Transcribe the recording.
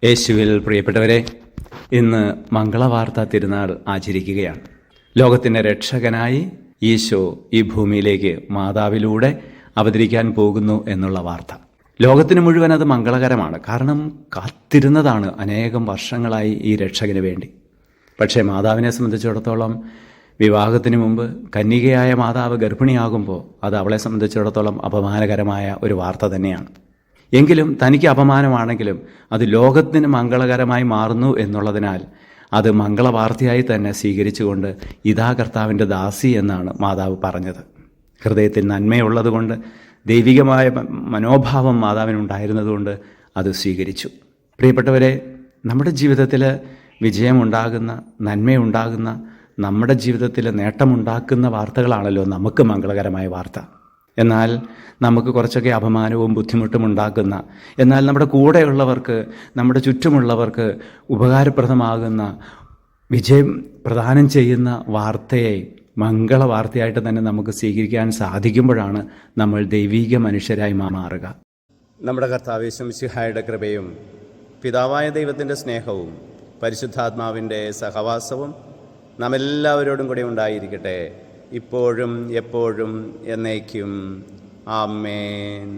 യേശുവിൽ പ്രിയപ്പെട്ടവരെ, ഇന്ന് മംഗളവാർത്ത തിരുനാൾ ആചരിക്കുകയാണ്. ലോകത്തിൻ്റെ രക്ഷകനായി ഈശോ ഈ ഭൂമിയിലേക്ക് മാതാവിലൂടെ അവതരിക്കാൻ പോകുന്നു എന്നുള്ള വാർത്ത. ലോകത്തിന് മുഴുവൻ അത് മംഗളകരമാണ്. കാരണം കാത്തിരുന്നതാണ് അനേകം വർഷങ്ങളായി ഈ രക്ഷകന് വേണ്ടി. പക്ഷേ മാതാവിനെ സംബന്ധിച്ചിടത്തോളം വിവാഹത്തിന് മുമ്പ് കന്യകയായ മാതാവ് ഗർഭിണിയാകുമ്പോൾ അത് അവളെ സംബന്ധിച്ചിടത്തോളം അപമാനകരമായ ഒരു വാർത്ത തന്നെയാണ്. എങ്കിലും തനിക്ക് അപമാനമാണെങ്കിലും അത് ലോകത്തിന് മംഗളകരമായി മാറുന്നു എന്നുള്ളതിനാൽ അത് മംഗളവാർത്തയായി തന്നെ സ്വീകരിച്ചുകൊണ്ട് ഇതാ കർത്താവിൻ്റെ ദാസി എന്നാണ് മാതാവ് പറഞ്ഞത്. ഹൃദയത്തിൽ നന്മയുള്ളതുകൊണ്ട്, ദൈവികമായ മനോഭാവം മാതാവിനുണ്ടായിരുന്നതുകൊണ്ട് അത് സ്വീകരിച്ചു. പ്രിയപ്പെട്ടവരെ, നമ്മുടെ ജീവിതത്തിൽ വിജയമുണ്ടാകുന്ന, നന്മയുണ്ടാകുന്ന, നമ്മുടെ ജീവിതത്തിൽ നേട്ടമുണ്ടാക്കുന്ന വാർത്തകളാണല്ലോ നമുക്ക് മംഗളകരമായ വാർത്ത. എന്നാൽ നമുക്ക് കുറച്ചൊക്കെ അപമാനവും ബുദ്ധിമുട്ടും ഉണ്ടാക്കുന്ന, എന്നാൽ നമ്മുടെ കൂടെയുള്ളവർക്ക്, നമ്മുടെ ചുറ്റുമുള്ളവർക്ക് ഉപകാരപ്രദമാകുന്ന, വിജയം പ്രദാനം ചെയ്യുന്ന വാർത്തയെ മംഗളവാർത്തയായിട്ട് തന്നെ നമുക്ക് സ്വീകരിക്കാൻ സാധിക്കുമ്പോഴാണ് നമ്മൾ ദൈവീക മനുഷ്യരായി മാറുക. നമ്മുടെ കർത്താവ് യേശു മിശിഹായുടെ കൃപയും പിതാവായ ദൈവത്തിൻ്റെ സ്നേഹവും പരിശുദ്ധാത്മാവിൻ്റെ സഹവാസവും നാം എല്ലാവരോടും കൂടി ഉണ്ടായിരിക്കട്ടെ, ഇപ്പോഴും എപ്പോഴും എന്നേക്കും. ആമേൻ.